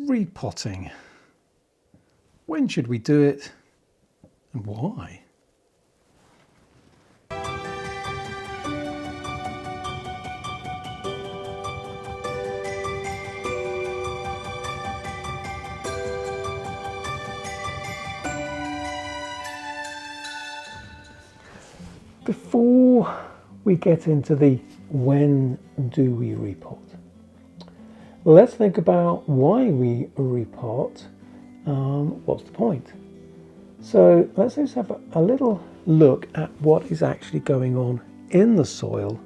repotting. When should we do it and why? Before we get into the when do we repot, let's think about why we repot. What's the point? So let's just have a little look at what is actually going on in the soil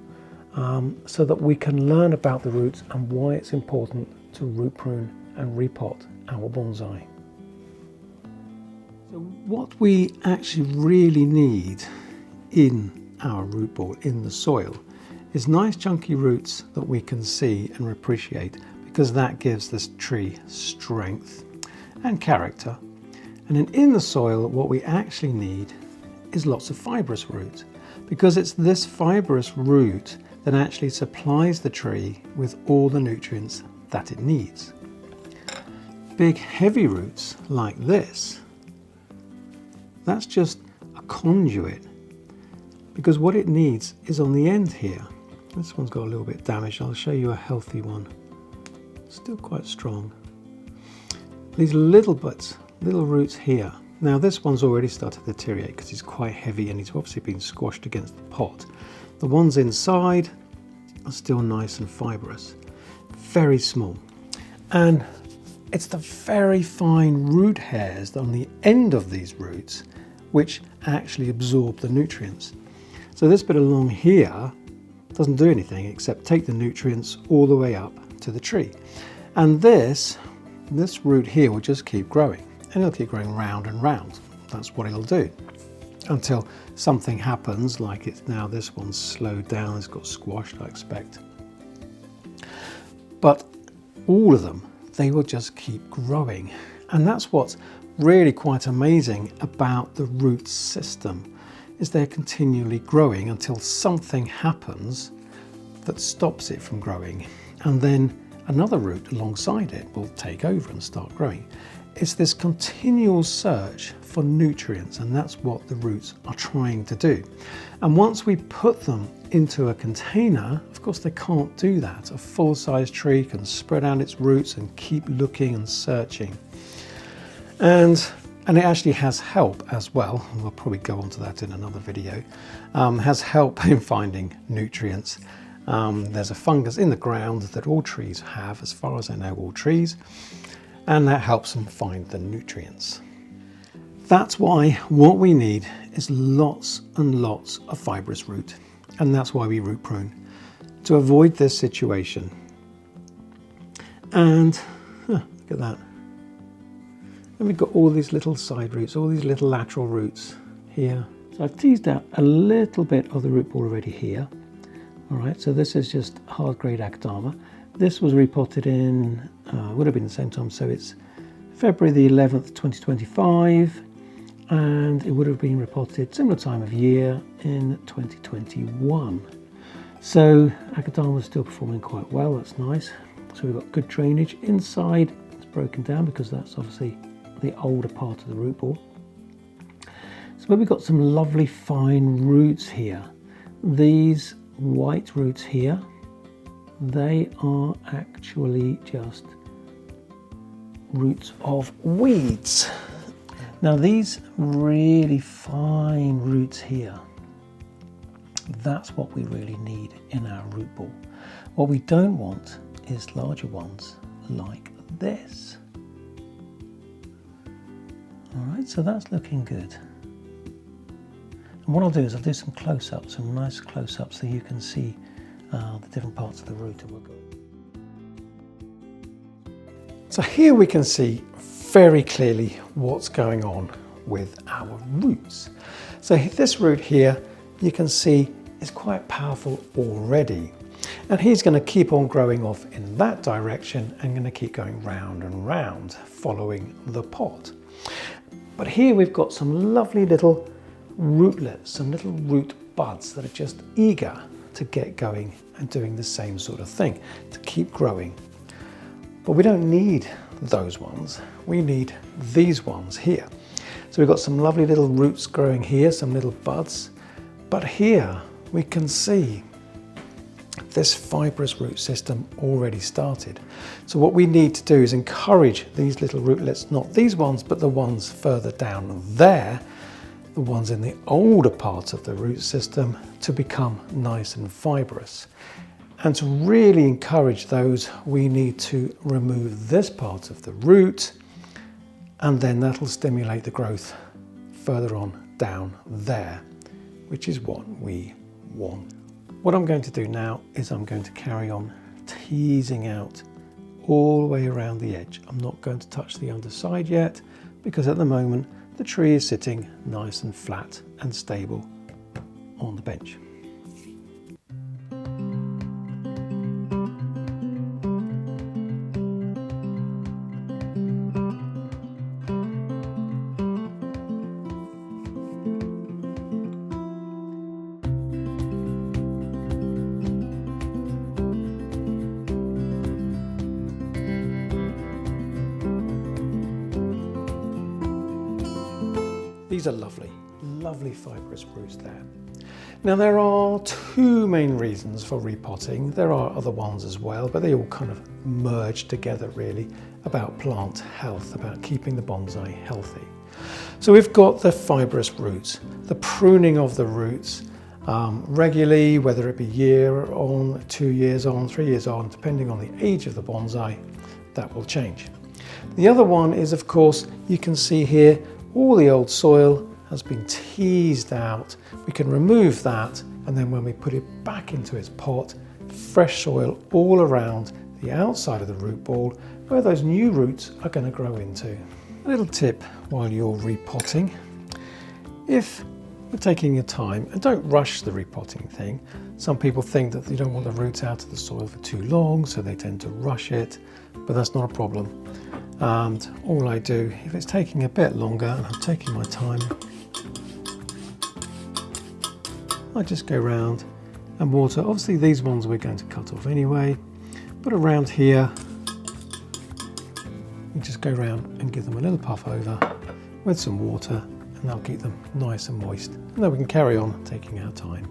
so that we can learn about the roots and why it's important to root prune and repot our bonsai. So what we actually really need in our root ball, in the soil, is nice chunky roots that we can see and appreciate, because that gives this tree strength and character. And then in the soil, what we actually need is lots of fibrous roots, because it's this fibrous root that actually supplies the tree with all the nutrients that it needs. Big heavy roots like this, that's just a conduit, because what it needs is on the end here. This one's got a little bit damaged. I'll show you a healthy one. Still quite strong. These little bits, little roots here. Now this one's already started to deteriorate because it's quite heavy and it's obviously been squashed against the pot. The ones inside are still nice and fibrous. Very small. And it's the very fine root hairs on the end of these roots which actually absorb the nutrients. So this bit along here doesn't do anything except take the nutrients all the way up to the tree. And this root here will just keep growing, and it'll keep growing round and round. That's what it'll do until something happens, like it's now this one's slowed down, it's got squashed, I expect. But all of them, they will just keep growing. And that's what's really quite amazing about the root system, is they're continually growing until something happens that stops it from growing, and then another root alongside it will take over and start growing. It's this continual search for nutrients, and that's what the roots are trying to do. And once we put them into a container, of course they can't do that. A full-size tree can spread out its roots and keep looking and searching. And it actually has help as well. We'll probably go on to that in another video. Has help in finding nutrients. There's a fungus in the ground that all trees have, as far as I know, all trees, and that helps them find the nutrients. That's why what we need is lots and lots of fibrous root, and that's why we root prune, to avoid this situation. And look at that. And we've got all these little side roots, all these little lateral roots here. So I've teased out a little bit of the root ball already here. All right, so this is just hard grade Akadama. This was repotted in, would have been the same time, so it's February the 11th, 2025, and it would have been repotted similar time of year in 2021. So Akadama is still performing quite well, that's nice. So we've got good drainage. Inside, it's broken down because that's obviously the older part of the root ball. So we've got some lovely fine roots here. These white roots here, they are actually just roots of weeds. Now these really fine roots here, that's what we really need in our root ball. What we don't want is larger ones like this. All right, so that's looking good. And what I'll do is I'll do some close-ups, some nice close-ups, so you can see the different parts of the root. And we'll go. So here we can see very clearly what's going on with our roots. So this root here, you can see is quite powerful already. And he's going to keep on growing off in that direction and going to keep going round and round, following the pot. But here we've got some lovely little rootlets, some little root buds that are just eager to get going and doing the same sort of thing, to keep growing. But we don't need those ones. We need these ones here. So we've got some lovely little roots growing here, some little buds, but here we can see this fibrous root system already started. So what we need to do is encourage these little rootlets, not these ones, but the ones further down there, the ones in the older parts of the root system, to become nice and fibrous. And to really encourage those, we need to remove this part of the root, and then that'll stimulate the growth further on down there, which is what we want. What I'm going to do now is I'm going to carry on teasing out all the way around the edge. I'm not going to touch the underside yet, because at the moment the tree is sitting nice and flat and stable on the bench. These are lovely, lovely fibrous roots there. Now there are two main reasons for repotting. There are other ones as well, but they all kind of merge together really, about plant health, about keeping the bonsai healthy. So we've got the fibrous roots, the pruning of the roots regularly, whether it be year on, 2 years on, 3 years on, depending on the age of the bonsai, that will change. The other one is, of course, you can see here, all the old soil has been teased out. We can remove that, and then when we put it back into its pot, fresh soil all around the outside of the root ball where those new roots are going to grow into. A little tip while you're repotting: if you're taking your time, and don't rush the repotting thing. Some people think that you don't want the roots out of the soil for too long, so they tend to rush it, but that's not a problem. And all I do, if it's taking a bit longer and I'm taking my time, I just go around and water. Obviously these ones we're going to cut off anyway, but around here, you just go around and give them a little puff over with some water, and that'll keep them nice and moist. And then we can carry on taking our time.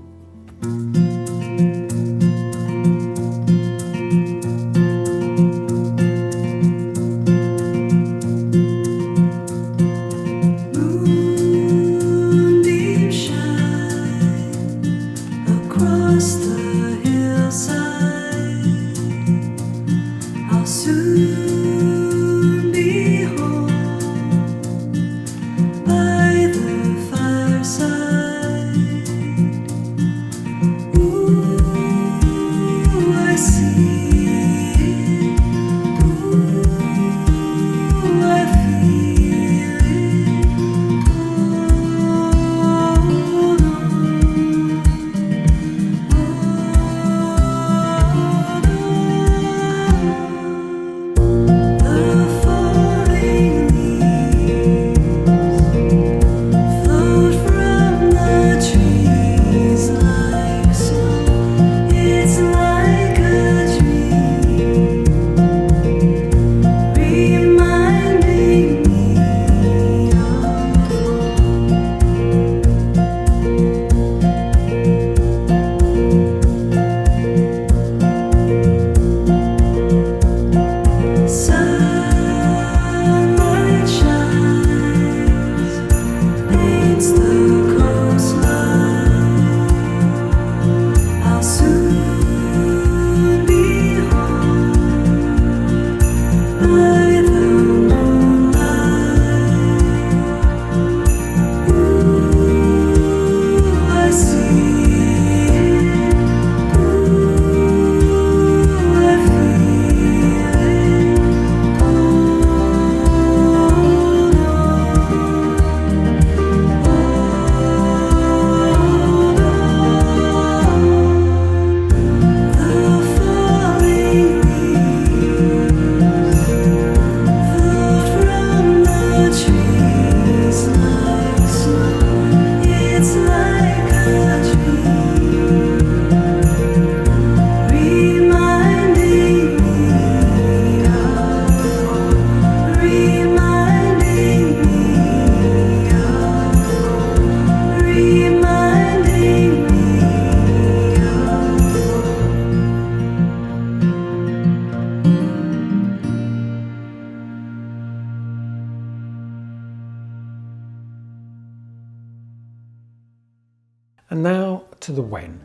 the when.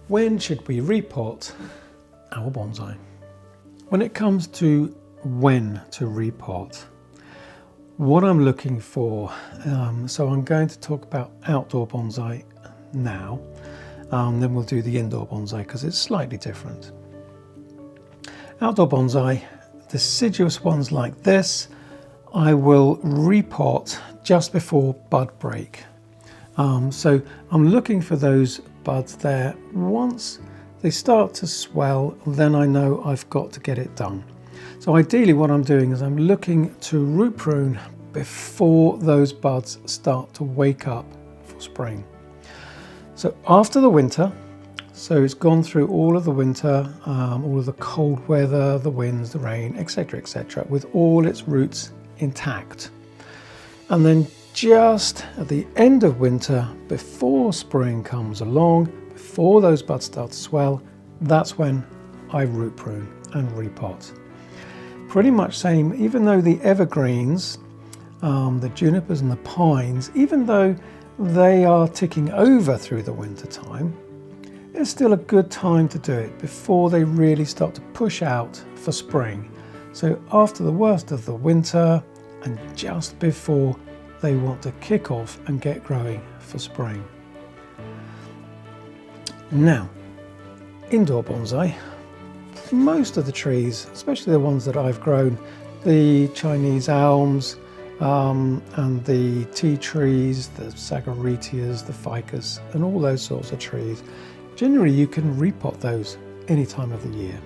When should we repot our bonsai? When it comes to when to repot, what I'm looking for, so I'm going to talk about outdoor bonsai now, then we'll do the indoor bonsai because it's slightly different. Outdoor bonsai, deciduous ones like this, I will repot just before bud break. So I'm looking for those buds there. Once they start to swell, then I know I've got to get it done. So ideally what I'm doing is I'm looking to root prune before those buds start to wake up for spring. So after the winter, so it's gone through all of the winter, all of the cold weather, the winds, the rain, etc., with all its roots intact. And then just at the end of winter, before spring comes along, before those buds start to swell, that's when I root prune and repot. Pretty much same, even though the evergreens, the junipers and the pines, even though they are ticking over through the winter time, it's still a good time to do it before they really start to push out for spring. So after the worst of the winter and just before they want to kick off and get growing for spring. Now, indoor bonsai, most of the trees, especially the ones that I've grown, the Chinese elms and the tea trees, the sagaritias, the ficus, and all those sorts of trees, generally you can repot those any time of the year.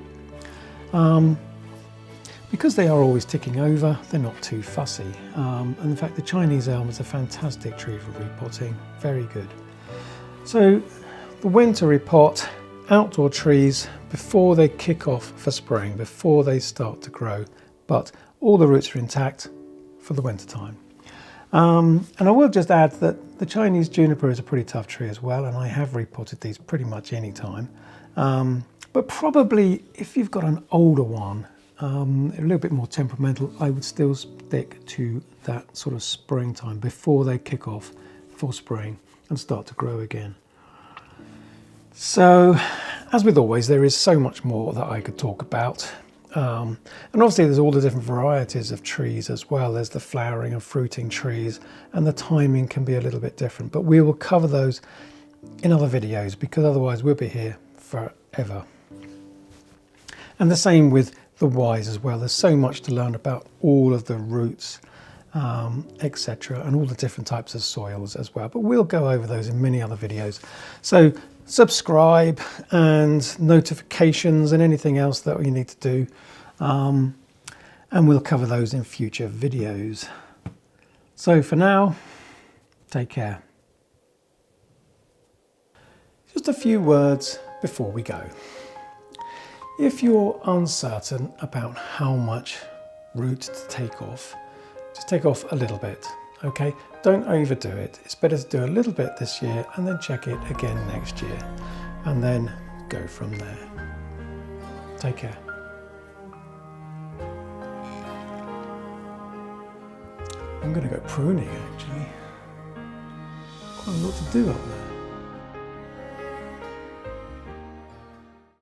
Because they are always ticking over, they're not too fussy. And in fact, the Chinese elm is a fantastic tree for repotting, very good. So the winter repot outdoor trees before they kick off for spring, before they start to grow, but all the roots are intact for the winter time. And I will just add that the Chinese juniper is a pretty tough tree as well, and I have repotted these pretty much any time. But probably if you've got an older one, a little bit more temperamental, I would still stick to that sort of springtime before they kick off for spring and start to grow again. So, as with always, there is so much more that I could talk about. And obviously there's all the different varieties of trees as well. There's the flowering and fruiting trees, and the timing can be a little bit different. But we will cover those in other videos because otherwise we'll be here forever. And the same with the whys as well. There's so much to learn about all of the roots, etc., and all the different types of soils as well. But we'll go over those in many other videos. So subscribe and notifications and anything else that you need to do. And we'll cover those in future videos. So for now, take care. Just a few words before we go. If you're uncertain about how much root to take off, just take off a little bit, okay? Don't overdo it. It's better to do a little bit this year and then check it again next year, and then go from there. Take care. I'm going to go pruning actually. Quite a lot to do up there.